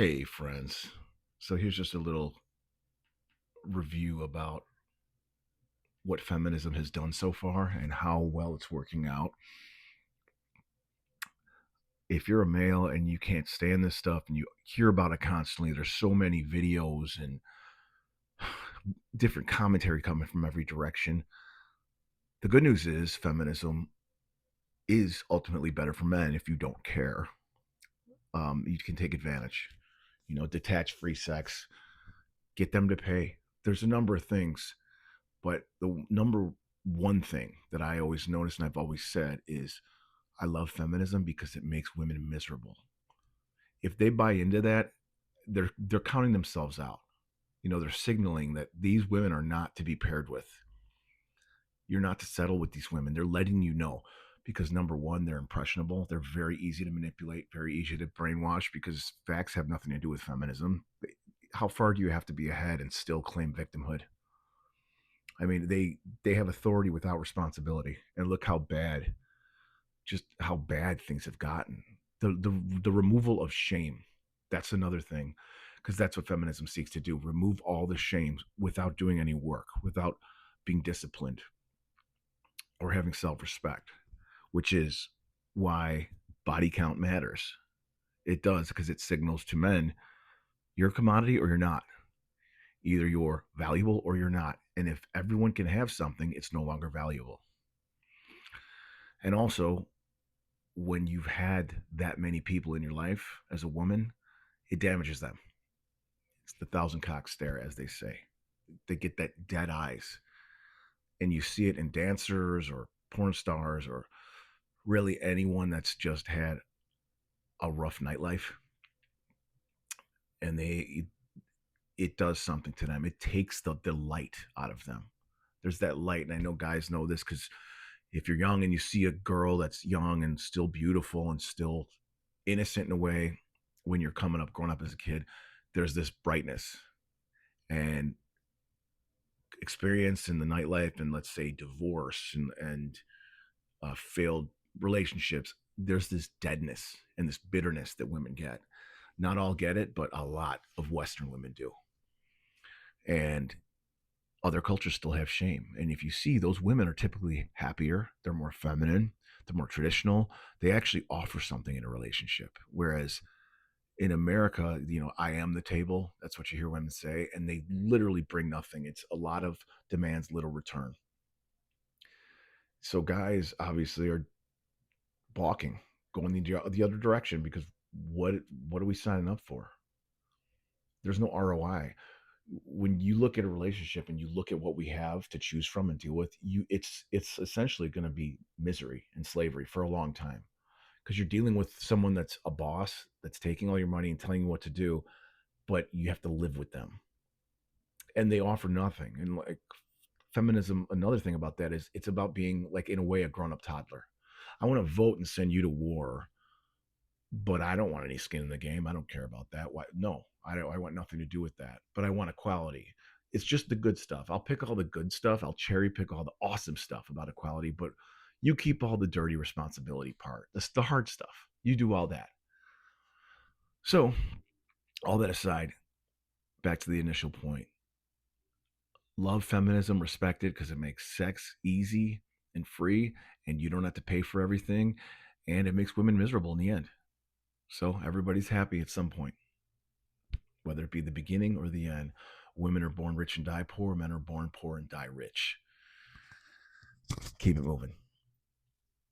Hey, friends. So here's just a little review about what feminism has done so far and how well it's working out. If you're a male and you can't stand this stuff and you hear about it constantly, there's so many videos and different commentary coming from every direction. The good news is feminism is ultimately better for men if you don't care. You can take advantage, detach free sex, get them to pay. There's a number of things. But the number one thing that I always notice and I've always said is I love feminism because it makes women miserable. If they buy into that, they're counting themselves out. They're signaling that these women are not to be paired with. You're not to settle with these women. They're letting you know because number one, they're impressionable. They're very easy to manipulate, very easy to brainwash because facts have nothing to do with feminism. How far do you have to be ahead and still claim victimhood? I mean, they have authority without responsibility, and look just how bad things have gotten. The removal of shame, that's another thing, because that's what feminism seeks to do: remove all the shame without doing any work, without being disciplined or having self-respect, which is why body count matters. It does because it signals to men you're a commodity or you're not. Either you're valuable or you're not. And if everyone can have something, it's no longer valuable. And also, when you've had that many people in your life as a woman, it damages them. It's the thousand cock stare, as they say. They get that dead eyes. And you see it in dancers or porn stars or really anyone that's just had a rough nightlife. And it does something to them. It takes the light out of them. There's that light. And I know guys know this because if you're young and you see a girl that's young and still beautiful and still innocent in a way, when you're coming up, growing up as a kid, there's this brightness and experience in the nightlife, and let's say divorce and failed relationships. There's this deadness and this bitterness that women get. Not all get it, but a lot of Western women do. And other cultures still have shame. And if you see, those women are typically happier, they're more feminine, they're more traditional. They actually offer something in a relationship. Whereas in America, I am the table. That's what you hear women say. And they literally bring nothing. It's a lot of demands, little return. So guys obviously are balking, going the other direction because what are we signing up for? There's no ROI. When you look at a relationship and you look at what we have to choose from and deal with, it's essentially going to be misery and slavery for a long time because you're dealing with someone that's a boss that's taking all your money and telling you what to do, but you have to live with them and they offer nothing. And like feminism, another thing about that is it's about being like in a way a grown-up toddler. I want to vote and send you to war, but I don't want any skin in the game. I don't care about that. Why? No, I don't. I want nothing to do with that. But I want equality. It's just the good stuff. I'll pick all the good stuff. I'll cherry pick all the awesome stuff about equality, but you keep all the dirty responsibility part. That's the hard stuff. You do all that. So, all that aside, back to the initial point. Love feminism, respect it because it makes sex easy and free, and you don't have to pay for everything, and it makes women miserable in the end. So everybody's happy at some point, whether it be the beginning or the end. Women are born rich and die poor. Men are born poor and die rich. Keep it moving.